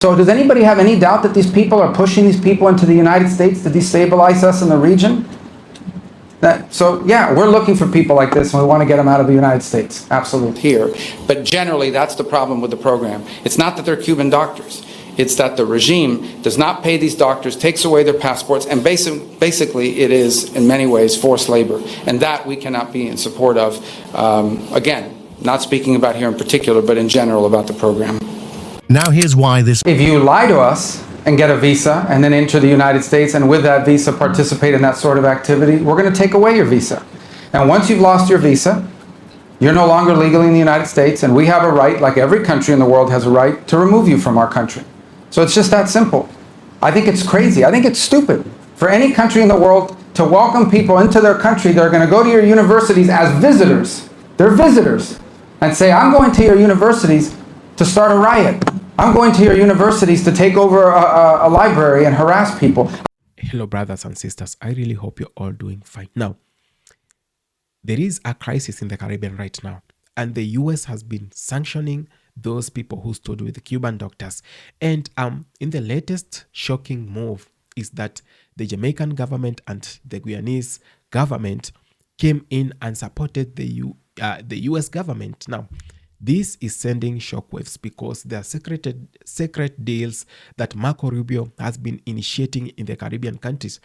So does anybody have any doubt that these people are pushing these people into the United States to destabilize us in the region? So yeah, we're looking for people like this and we want to get them out of the United States. Absolutely. Here. But generally, that's the problem with the program. It's not that they're Cuban doctors. It's that the regime does not pay these doctors, takes away their passports, and basically it is, in many ways, forced labor. And that we cannot be in support of. Again, not speaking about here in particular, but in general about the program. Now here's why this... If you lie to us and get a visa and then enter the United States and with that visa participate in that sort of activity, we're going to take away your visa. And once you've lost your visa, you're no longer legally in the United States, and we have a right, like every country in the world has a right, to remove you from our country. So it's just that simple. I think it's crazy. I think it's stupid for any country in the world to welcome people into their country that are going to go to your universities as visitors. They're visitors. And say, I'm going to your universities to start a riot. I'm going to your universities to take over a library and harass people. Hello, brothers and sisters. I really hope you're all doing fine. Now, there is a crisis in the Caribbean right now, and the US has been sanctioning those people who stood with the Cuban doctors. And in the latest shocking move is that the Jamaican government and the Guyanese government came in and supported the US government. Now, this is sending shockwaves because there are secret deals that Marco Rubio has been initiating in the Caribbean countries.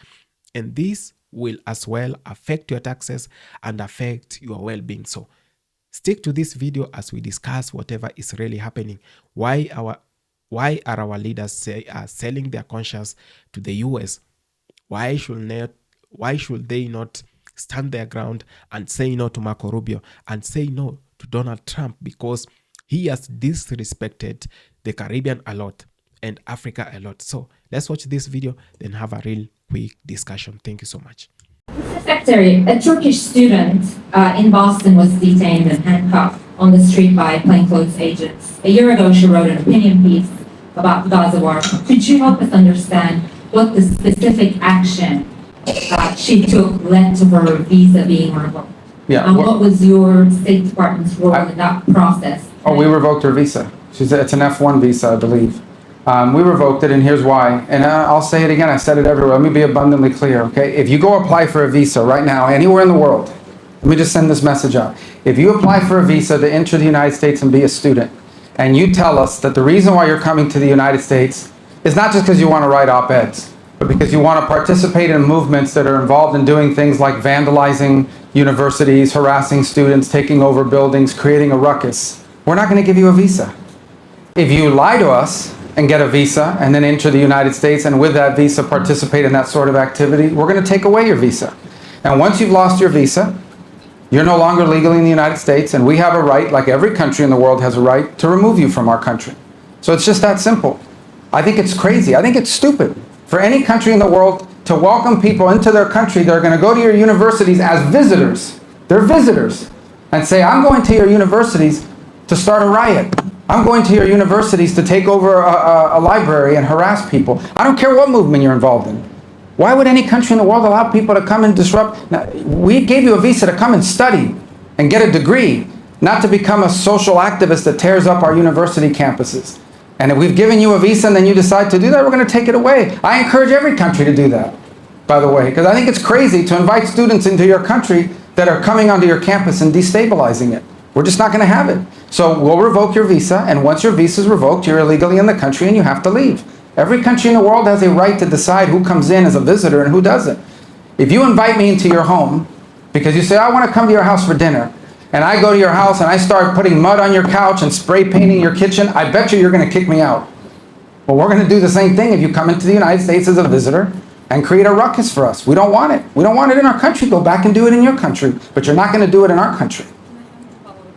And this will as well affect your taxes and affect your well-being. So stick to this video as we discuss whatever is really happening. Why are our leaders selling their conscience to the US? Why should they not stand their ground and say no to Marco Rubio and say no to Donald Trump, because he has disrespected the Caribbean a lot and Africa a lot? So let's watch this video, then have a real quick discussion. Thank you so much. Mr. Secretary, a Turkish student in Boston was detained and handcuffed on the street by plainclothes agents. A year ago, she wrote an opinion piece about the Gaza war. Could you help us understand what the specific action she took led to her visa being revoked? Yeah. And what was your State Department's role in that process? Oh, we revoked her visa. It's an F1 visa, I believe. We revoked it, and here's why. And I'll say it again. I said it everywhere. Let me be abundantly clear, okay? If you go apply for a visa right now, anywhere in the world, let me just send this message out. If you apply for a visa to enter the United States and be a student, and you tell us that the reason why you're coming to the United States is not just because you want to write op-eds, but because you want to participate in movements that are involved in doing things like vandalizing universities, harassing students, taking over buildings, creating a ruckus, we're not going to give you a visa. If you lie to us and get a visa and then enter the United States and with that visa participate in that sort of activity, we're going to take away your visa. And once you've lost your visa, you're no longer legally in the United States, and we have a right, like every country in the world has a right, to remove you from our country. So it's just that simple. I think it's crazy. I think it's stupid for any country in the world to welcome people into their country that are going to go to your universities as visitors. They're visitors. And say, I'm going to your universities to start a riot. I'm going to your universities to take over a library and harass people. I don't care what movement you're involved in. Why would any country in the world allow people to come and disrupt? Now, we gave you a visa to come and study and get a degree, not to become a social activist that tears up our university campuses. And if we've given you a visa and then you decide to do that, we're going to take it away. I encourage every country to do that, by the way, because I think it's crazy to invite students into your country that are coming onto your campus and destabilizing it. We're just not going to have it. So we'll revoke your visa, and once your visa is revoked, you're illegally in the country and you have to leave. Every country in the world has a right to decide who comes in as a visitor and who doesn't. If you invite me into your home because you say, I want to come to your house for dinner, and I go to your house and I start putting mud on your couch and spray painting your kitchen, I bet you're going to kick me out. Well, we're going to do the same thing if you come into the United States as a visitor and create a ruckus for us. We don't want it. We don't want it in our country. Go back and do it in your country. But you're not going to do it in our country.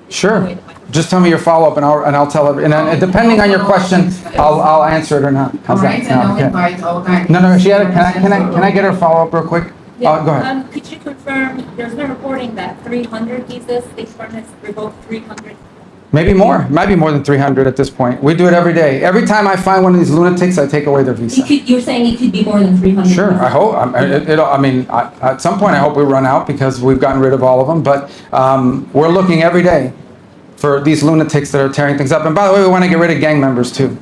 Sure. Just tell me your follow-up and I'll tell it. And then, depending on your question, I'll answer it or not. How's that? No, she had can I get her follow-up real quick? Yeah. Go ahead. Could you confirm, there's no reporting that 300 visas, State Department has revoked 300? Maybe more. It might be more than 300 at this point. We do it every day. Every time I find one of these lunatics, I take away their visa. You're saying it could be more than 300? Sure. I hope. At some point, I hope we run out because we've gotten rid of all of them. But we're looking every day for these lunatics that are tearing things up. And by the way, we want to get rid of gang members too.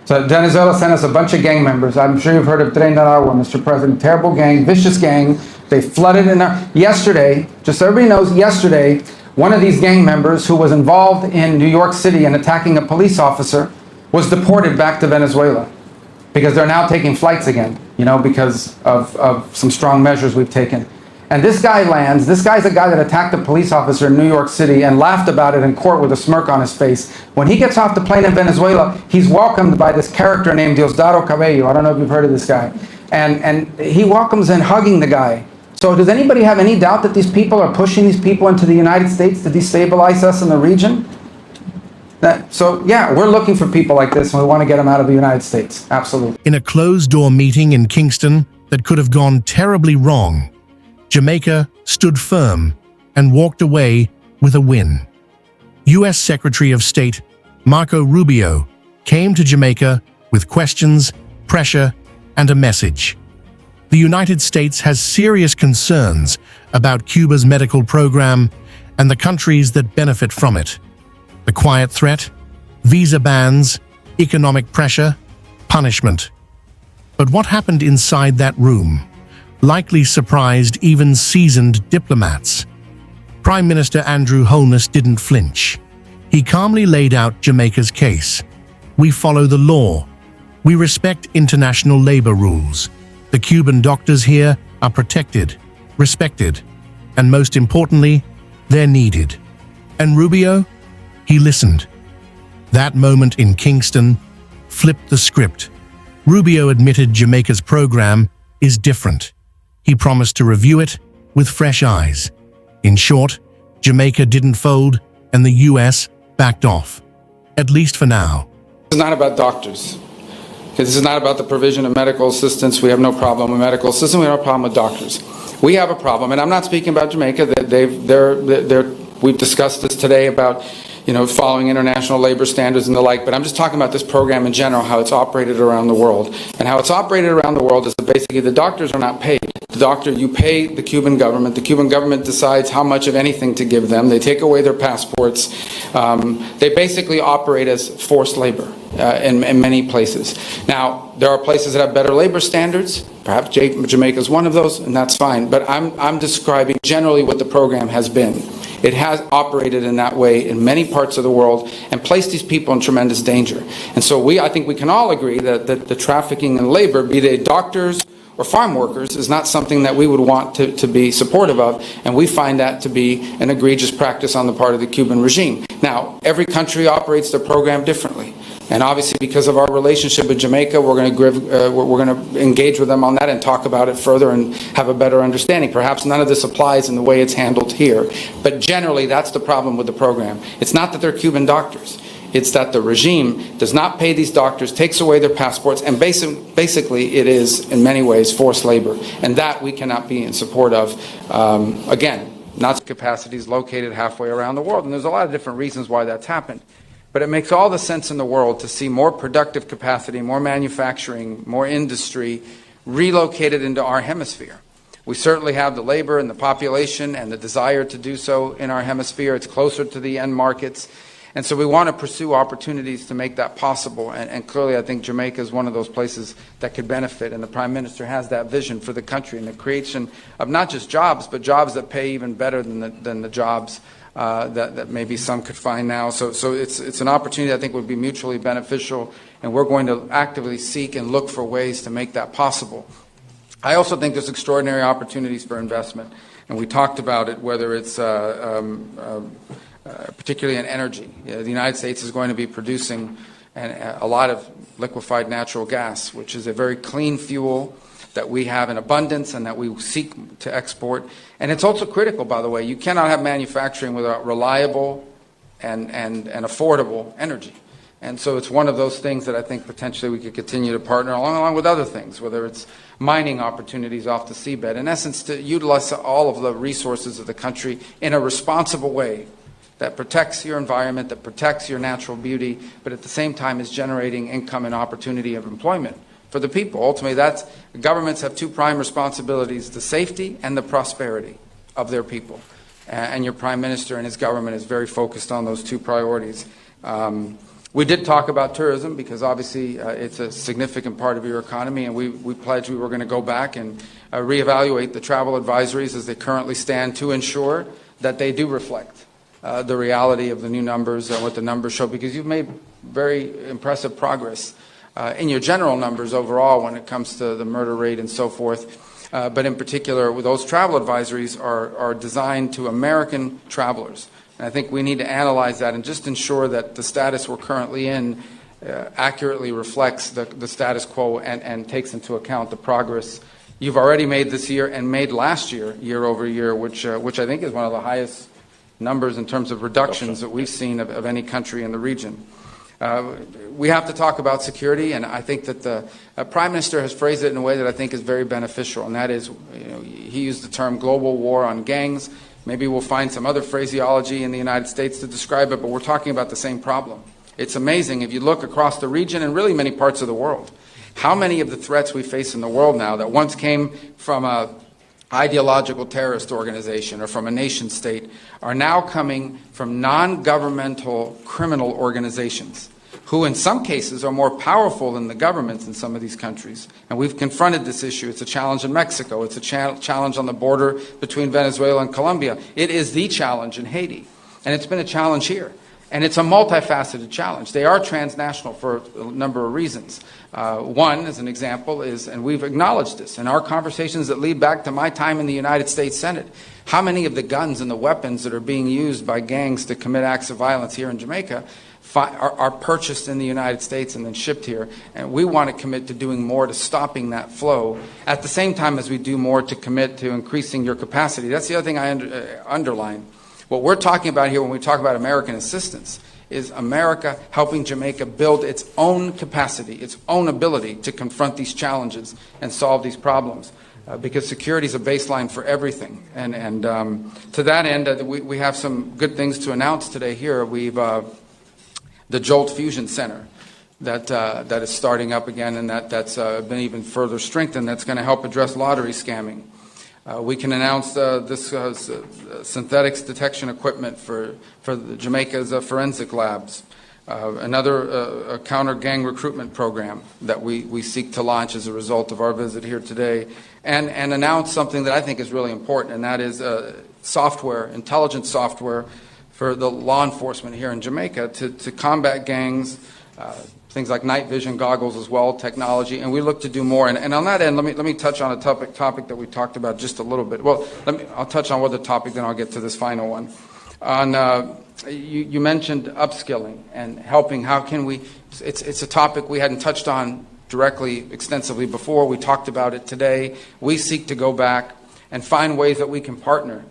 So Venezuela sent us a bunch of gang members. I'm sure you've heard of Tren de Aragua, Mr. President. Terrible gang, vicious gang. They flooded in there. Yesterday, just so everybody knows, yesterday, one of these gang members who was involved in New York City in attacking a police officer was deported back to Venezuela because they're now taking flights again, you know, because of some strong measures we've taken. And this guy lands, this guy's a guy that attacked a police officer in New York City and laughed about it in court with a smirk on his face. When he gets off the plane in Venezuela, he's welcomed by this character named Diosdado Cabello. I don't know if you've heard of this guy. And he welcomes in hugging the guy. So does anybody have any doubt that these people are pushing these people into the United States to destabilize us in the region? So yeah, we're looking for people like this and we want to get them out of the United States. Absolutely. In a closed-door meeting in Kingston that could have gone terribly wrong, Jamaica stood firm and walked away with a win. U.S. Secretary of State Marco Rubio came to Jamaica with questions, pressure, and a message. The United States has serious concerns about Cuba's medical program and the countries that benefit from it. The quiet threat, visa bans, economic pressure, punishment. But what happened inside that room likely surprised even seasoned diplomats. Prime Minister Andrew Holness didn't flinch. He calmly laid out Jamaica's case. We follow the law. We respect international labor rules. The Cuban doctors here are protected, respected, and most importantly, they're needed. And Rubio? He listened. That moment in Kingston flipped the script. Rubio admitted Jamaica's program is different. He promised to review it with fresh eyes. In short, Jamaica didn't fold and the US backed off. At least for now. This is not about doctors. Because this is not about the provision of medical assistance. We have no problem with medical assistance. We have no problem with doctors. We have a problem, and I'm not speaking about Jamaica. We've discussed this today about, you know, following international labor standards and the like, but I'm just talking about this program in general, how it's operated around the world. And how it's operated around the world is that basically the doctors are not paid. The doctor, you pay the Cuban government. The Cuban government decides how much of anything to give them. They take away their passports. They basically operate as forced labor in many places. Now, there are places that have better labor standards. Perhaps Jamaica is one of those, and that's fine. But I'm describing generally what the program has been. It has operated in that way in many parts of the world and placed these people in tremendous danger. And so I think we can all agree that the trafficking in labor, be they doctors or farm workers, is not something that we would want to be supportive of, and we find that to be an egregious practice on the part of the Cuban regime. Now, every country operates their program differently. And obviously, because of our relationship with Jamaica, we're going to engage with them on that and talk about it further and have a better understanding. Perhaps none of this applies in the way it's handled here. But generally, that's the problem with the program. It's not that they're Cuban doctors. It's that the regime does not pay these doctors, takes away their passports, and basically it is, in many ways, forced labor. And that we cannot be in support of. Again, not capacities located halfway around the world. And there's a lot of different reasons why that's happened. But it makes all the sense in the world to see more productive capacity, more manufacturing, more industry relocated into our hemisphere. We certainly have the labor and the population and the desire to do so in our hemisphere. It's closer to the end markets. And so we want to pursue opportunities to make that possible. And clearly I think Jamaica is one of those places that could benefit. And the Prime Minister has that vision for the country and the creation of not just jobs, but jobs that pay even better than the jobs that maybe some could find now. So it's an opportunity I think would be mutually beneficial, and we're going to actively seek and look for ways to make that possible. I also think there's extraordinary opportunities for investment, and we talked about it, whether it's particularly in energy. The United States is going to be producing a lot of liquefied natural gas, which is a very clean fuel that we have in abundance and that we seek to export. And it's also critical, by the way. You cannot have manufacturing without reliable and affordable energy. And so it's one of those things that I think potentially we could continue to partner along with other things, whether it's mining opportunities off the seabed. In essence, to utilize all of the resources of the country in a responsible way that protects your environment, that protects your natural beauty, but at the same time is generating income and opportunity of employment for the people. Ultimately, governments have two prime responsibilities: the safety and the prosperity of their people. And your Prime Minister and his government is very focused on those two priorities. We did talk about tourism because obviously it's a significant part of your economy, and we pledged we were going to go back and reevaluate the travel advisories as they currently stand to ensure that they do reflect the reality of the new numbers and what the numbers show, because you've made very impressive progress in your general numbers overall when it comes to the murder rate and so forth. But in particular, with those travel advisories are designed to American travelers. And I think we need to analyze that and just ensure that the status we're currently in accurately reflects the status quo and takes into account the progress you've already made this year and made last year, year over year, which I think is one of the highest numbers in terms of reductions that we've seen of any country in the region. We have to talk about security, and I think that the Prime Minister has phrased it in a way that I think is very beneficial, and that is, he used the term global war on gangs. Maybe we'll find some other phraseology in the United States to describe it, but we're talking about the same problem. It's amazing if you look across the region and really many parts of the world, how many of the threats we face in the world now that once came from a ideological terrorist organization or from a nation state are now coming from non-governmental criminal organizations who in some cases are more powerful than the governments in some of these countries. And we've confronted this issue. It's a challenge in Mexico. It's a challenge on the border between Venezuela and Colombia. It is the challenge in Haiti. And it's been a challenge here. And it's a multifaceted challenge. They are transnational for a number of reasons. One, as an example, is, and we've acknowledged this, in our conversations that lead back to my time in the United States Senate, how many of the guns and the weapons that are being used by gangs to commit acts of violence here in Jamaica are purchased in the United States and then shipped here. And we want to commit to doing more to stopping that flow at the same time as we do more to commit to increasing your capacity. That's the other thing I underline. What we're talking about here when we talk about American assistance is America helping Jamaica build its own capacity, its own ability to confront these challenges and solve these problems. Because security is a baseline for everything. And to that end, we have some good things to announce today here. We've the Jolt Fusion Center that is starting up again, and that's been even further strengthened. That's going to help address lottery scamming. We can announce this synthetics detection equipment for Jamaica's forensic labs. Another counter-gang recruitment program that we seek to launch as a result of our visit here today. And announce something that I think is really important, and that is software, intelligence software for the law enforcement here in Jamaica to combat gangs, things like night vision goggles as well, technology, and we look to do more. And on that end, let me touch on a topic that we talked about just a little bit. Well, I'll touch on one other topic, then I'll get to this final one. You mentioned upskilling and helping. How can we? It's a topic we hadn't touched on directly, extensively before. We talked about it today. We seek to go back and find ways that we can partner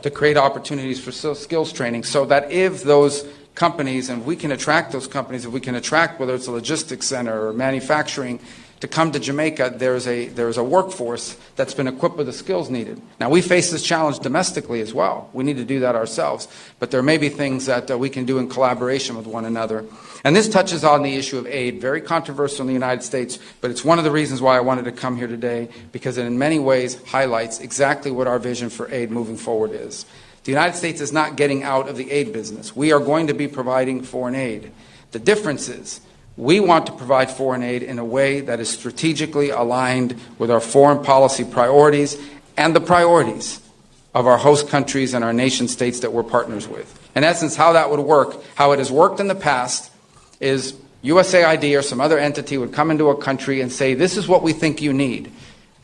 to create opportunities for skills training, so that if those companies, and we can attract those companies, if we can attract whether it's a logistics center or manufacturing to come to Jamaica, there's a workforce that's been equipped with the skills needed. Now, we face this challenge domestically as well. We need to do that ourselves, but there may be things that we can do in collaboration with one another. And this touches on the issue of aid, very controversial in the United States, but it's one of the reasons why I wanted to come here today, because it in many ways highlights exactly what our vision for aid moving forward is. The United States is not getting out of the aid business. We are going to be providing foreign aid. The difference is we want to provide foreign aid in a way that is strategically aligned with our foreign policy priorities and the priorities of our host countries and our nation states that we're partners with. In essence, how that would work, how it has worked in the past, is USAID or some other entity would come into a country and say, this is what we think you need.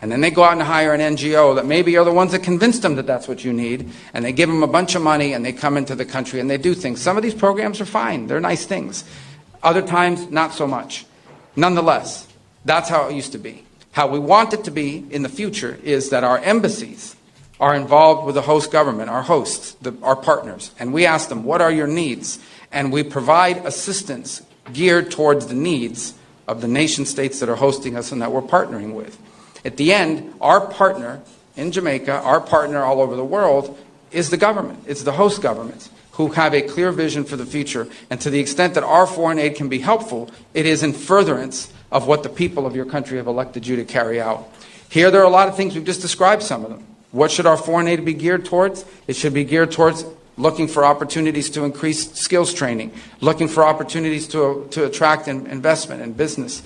And then they go out and hire an NGO that maybe are the ones that convinced them that that's what you need, and they give them a bunch of money and they come into the country and they do things. Some of these programs are fine. They're nice things. Other times, not so much. Nonetheless, that's how it used to be. How we want it to be in the future is that our embassies are involved with the host government, our hosts, our partners, and we ask them, what are your needs? And we provide assistance geared towards the needs of the nation states that are hosting us and that we're partnering with. At the end, our partner in Jamaica, our partner all over the world, is the government. It's the host governments who have a clear vision for the future. And to the extent that our foreign aid can be helpful, it is in furtherance of what the people of your country have elected you to carry out. Here, there are a lot of things. We've just described some of them. What should our foreign aid be geared towards? It should be geared towards looking for opportunities to increase skills training, looking for opportunities to attract investment and business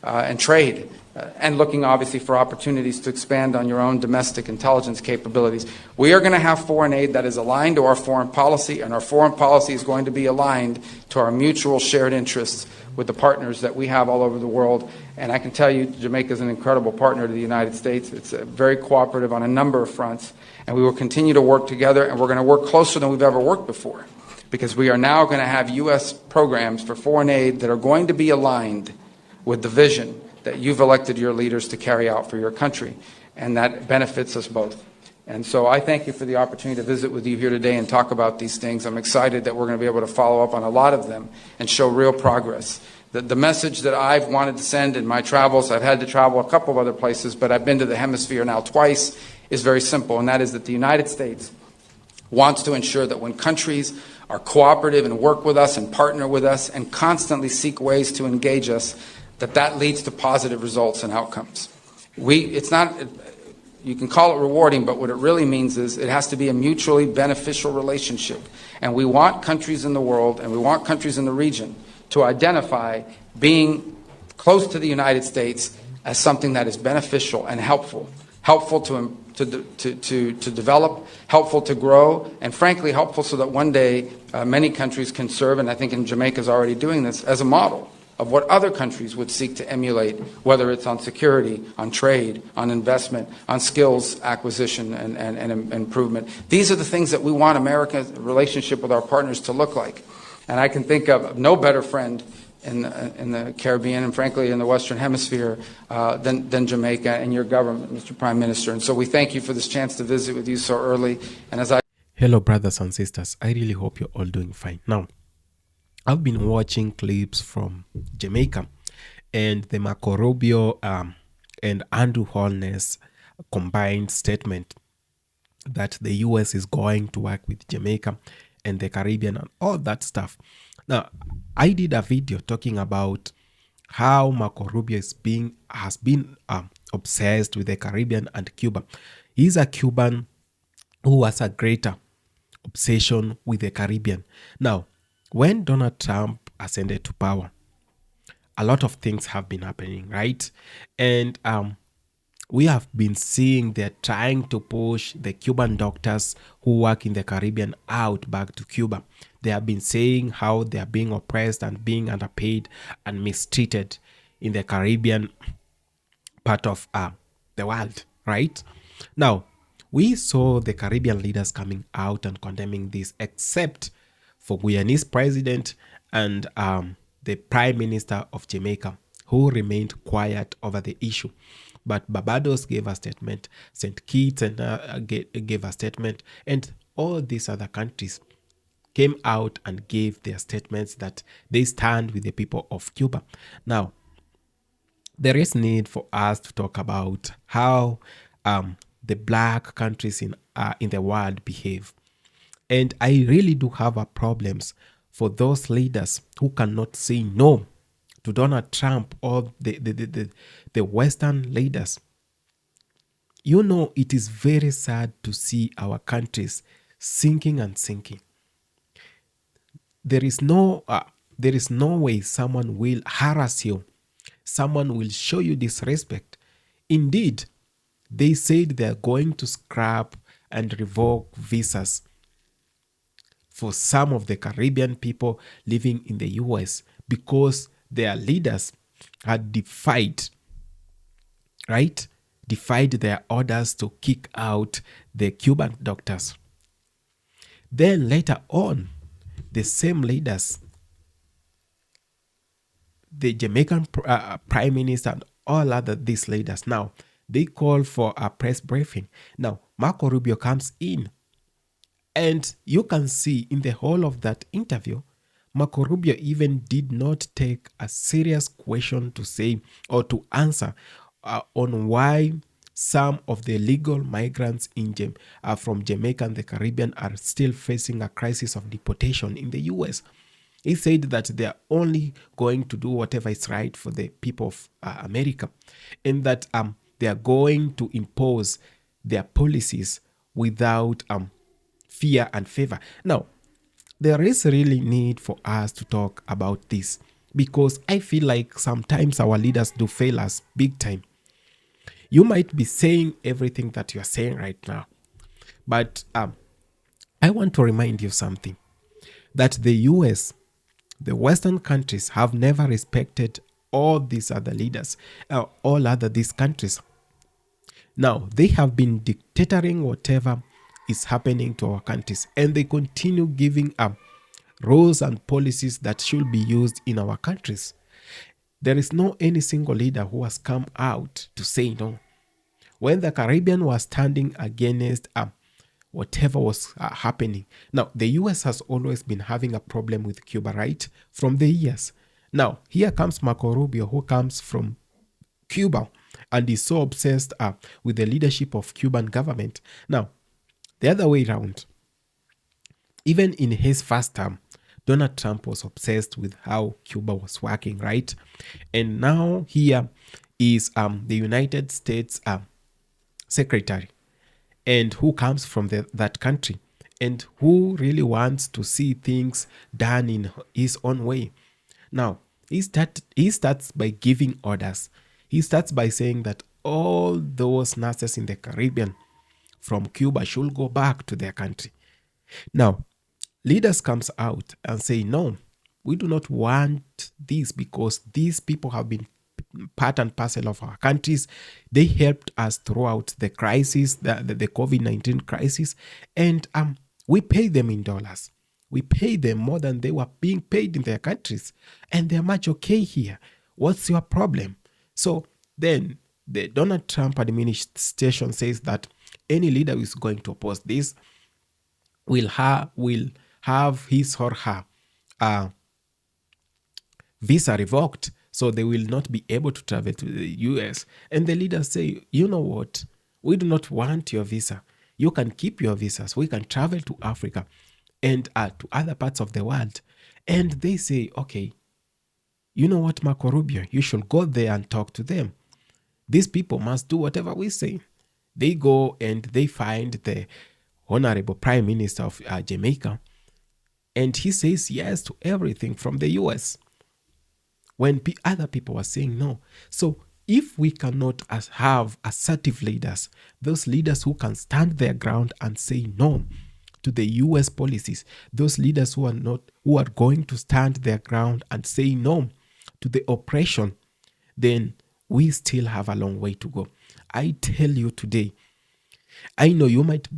and trade, and looking obviously for opportunities to expand on your own domestic intelligence capabilities. We are going to have foreign aid that is aligned to our foreign policy, and our foreign policy is going to be aligned to our mutual shared interests with the partners that we have all over the world. And I can tell you, Jamaica is an incredible partner to the United States. It's very cooperative on a number of fronts, and we will continue to work together, and we're going to work closer than we've ever worked before, because we are now going to have U.S. programs for foreign aid that are going to be aligned with the vision that you've elected your leaders to carry out for your country, and that benefits us both. And so I thank you for the opportunity to visit with you here today and talk about these things. I'm excited that we're going to be able to follow up on a lot of them and show real progress. The message that I've wanted to send in my travels, I've had to travel a couple of other places, but I've been to the hemisphere now twice, is very simple, and that is that the United States wants to ensure that when countries are cooperative and work with us and partner with us and constantly seek ways to engage us, that leads to positive results and outcomes. It's not, you can call it rewarding, but what it really means is it has to be a mutually beneficial relationship. And we want countries in the world, and we want countries in the region to identify being close to the United States as something that is beneficial and helpful to develop, helpful to grow, and frankly helpful so that one day many countries can serve, and I think Jamaica is already doing this, as a model of what other countries would seek to emulate, whether it's on security, on trade, on investment, on skills acquisition and improvement. These are the things that we want America's relationship with our partners to look like. And I can think of no better friend in the Caribbean and frankly in the Western Hemisphere than Jamaica and your government, Mr. Prime Minister. And so we thank you for this chance to visit with you so early. And as I... Hello, brothers and sisters. I really hope you're all doing fine. Now, I've been watching clips from Jamaica and the Marco Rubio and Andrew Holness combined statement that the US is going to work with Jamaica and the Caribbean and all that stuff. Now, I did a video talking about how Marco Rubio has been obsessed with the Caribbean and Cuba. He's a Cuban who has a greater obsession with the Caribbean. Now, when Donald Trump ascended to power, a lot of things have been happening, right? And we have been seeing they're trying to push the Cuban doctors who work in the Caribbean out back to Cuba. They have been saying how they are being oppressed and being underpaid and mistreated in the Caribbean part of the world, right? Now, we saw the Caribbean leaders coming out and condemning this, except for Guyanese president and the Prime Minister of Jamaica, who remained quiet over the issue. But Barbados gave a statement, St. Kitts gave a statement, and all these other countries came out and gave their statements that they stand with the people of Cuba. Now, there is need for us to talk about how the black countries in the world behave. And I really do have a problems for those leaders who cannot say no to Donald Trump or the Western leaders. You know, it is very sad to see our countries sinking and sinking. There is no way someone will harass you. Someone will show you disrespect. Indeed, they said they are going to scrap and revoke visas for some of the Caribbean people living in the US because their leaders had defied their orders to kick out the Cuban doctors. Then later on, the same leaders, the Jamaican Prime Minister and all other these leaders, now they call for a press briefing. Now, Marco Rubio comes in, and you can see in the whole of that interview, Marco Rubio even did not take a serious question to say or to answer on why some of the illegal migrants from Jamaica and the Caribbean are still facing a crisis of deportation in the US. He said that they are only going to do whatever is right for the people of America, and that they are going to impose their policies without fear and favor. Now, there is really need for us to talk about this because I feel like sometimes our leaders do fail us big time. You might be saying everything that you're saying right now, but I want to remind you something that the US, the Western countries, have never respected all these other leaders, all other these countries. Now, they have been dictating whatever is happening to our countries, and they continue giving up rules and policies that should be used in our countries. There is no any single leader who has come out to say no. When the Caribbean was standing against whatever was happening. Now, the US has always been having a problem with Cuba, right? From the years. Now, here comes Marco Rubio, who comes from Cuba and is so obsessed with the leadership of Cuban government. Now, the other way around, even in his first term, Donald Trump was obsessed with how Cuba was working, right? And now here is the United States secretary, and who comes from that country, and who really wants to see things done in his own way. Now, he starts by giving orders. He starts by saying that all those nurses in the Caribbean from Cuba should go back to their country. Now, leaders comes out and say, no, we do not want this because these people have been part and parcel of our countries. They helped us throughout the crisis, the COVID-19 crisis, and we pay them in dollars. We pay them more than they were being paid in their countries, and they're much okay here. What's your problem? So then the Donald Trump administration says that any leader who is going to oppose this will have his or her visa revoked, so they will not be able to travel to the US. And the leaders say, you know what? We do not want your visa. You can keep your visas. We can travel to Africa and to other parts of the world. And they say, okay, you know what, Marco Rubio, you should go there and talk to them. These people must do whatever we say. They go and they find the Honorable Prime Minister of Jamaica, and he says yes to everything from the US when other people are saying no. So if we cannot have assertive leaders, those leaders who can stand their ground and say no to the US policies, those leaders who are going to stand their ground and say no to the oppression, then we still have a long way to go. I tell you today, I know you might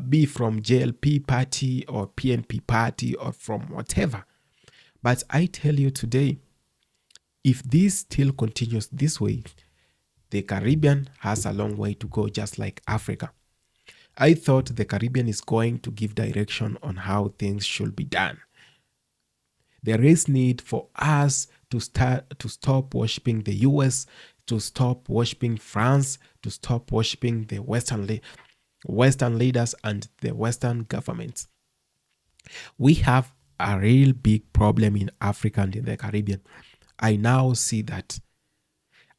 be from JLP party or PNP party or from whatever, but I tell you today, if this still continues this way, the Caribbean has a long way to go, just like Africa. I thought the Caribbean is going to give direction on how things should be done. There is need for us to stop worshiping the US, to stop worshiping France, to stop worshiping the Western leaders and the Western governments. We have a real big problem in Africa and in the Caribbean. I now see that.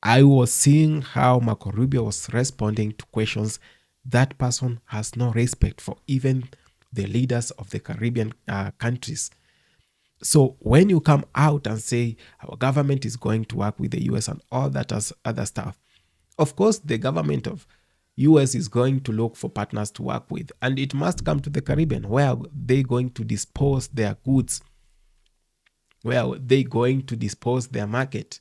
I was seeing how Marco Rubio was responding to questions. That person has no respect for even the leaders of the Caribbean countries. So when you come out and say our government is going to work with the US and all that other stuff, of course the government of US is going to look for partners to work with, and it must come to the Caribbean. Where are they going to dispose their goods? Where are they going to dispose their market?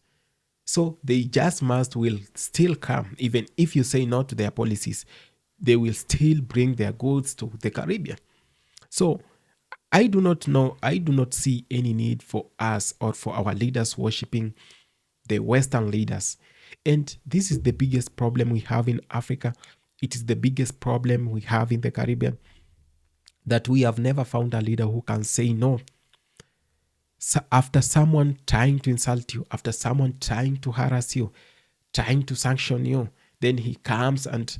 So they just will still come. Even if you say no to their policies, they will still bring their goods to the Caribbean. So I do not see any need for us or for our leaders worshiping the Western leaders. And this is the biggest problem we have in Africa. It is the biggest problem we have in the Caribbean, that we have never found a leader who can say no. So after someone trying to insult you, after someone trying to harass you, trying to sanction you, then he comes and,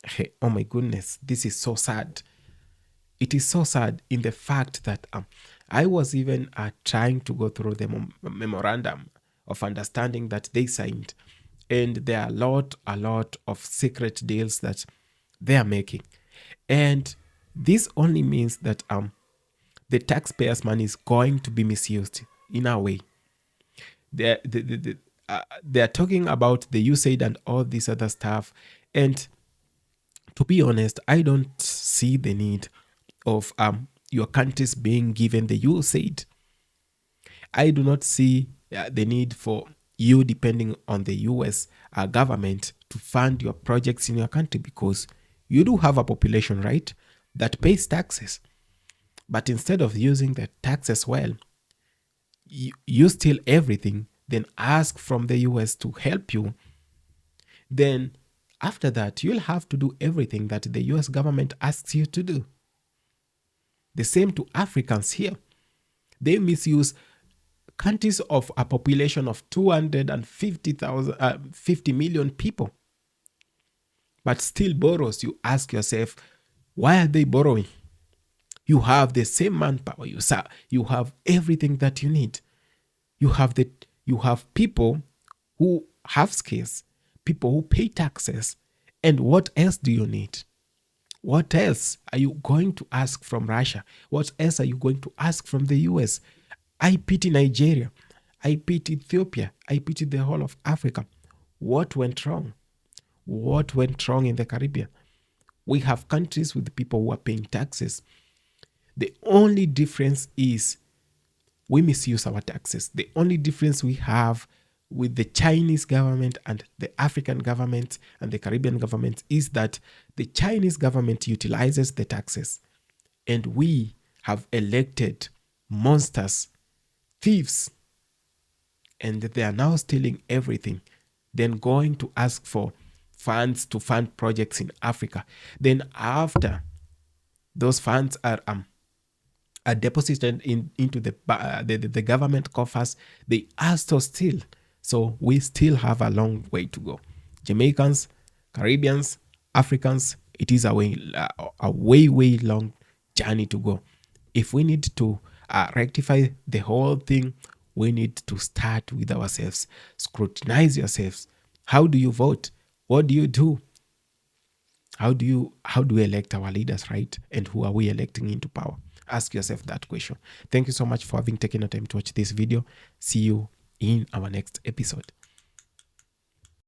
hey, oh my goodness, this is so sad. It is so sad in the fact that I was even trying to go through the memorandum of understanding that they signed, and there are a lot of secret deals that they are making. And This only means that the taxpayers' money is going to be misused in a way. They're talking about the USAID and all this other stuff. And to be honest, I don't see the need of your countries being given the USAID. I do not see the need for you depending on the US government to fund your projects in your country, because you do have a population, right, that pays taxes. But instead of using the taxes well, you steal everything, then ask from the US to help you. Then after that, you'll have to do everything that the US government asks you to do. The same to Africans here. They misuse countries of a population of 50 million people, but still borrows. You ask yourself, why are they borrowing? You have the same manpower. You have everything that you need. You have people who have skills, people who pay taxes. And what else do you need? What else are you going to ask from Russia? What else are you going to ask from the US? I pity Nigeria. I pity Ethiopia. I pity the whole of Africa. What went wrong? What went wrong in the Caribbean? We have countries with people who are paying taxes. The only difference is we misuse our taxes. The only difference we have with the Chinese government and the African government and the Caribbean government is that the Chinese government utilizes the taxes, and we have elected monsters, thieves, and they are now stealing everything, then going to ask for funds to fund projects in Africa. Then after those funds are deposited into the government coffers, they are still steal. So we still have a long way to go. Jamaicans, Caribbeans, Africans, it is a way long journey to go. If we need to rectify the whole thing, we need to start with ourselves. Scrutinize yourselves. How do you vote? What do you do? How do we elect our leaders, right? And who are we electing into power? Ask yourself that question. Thank you so much for having taken the time to watch this video. See you in our next episode.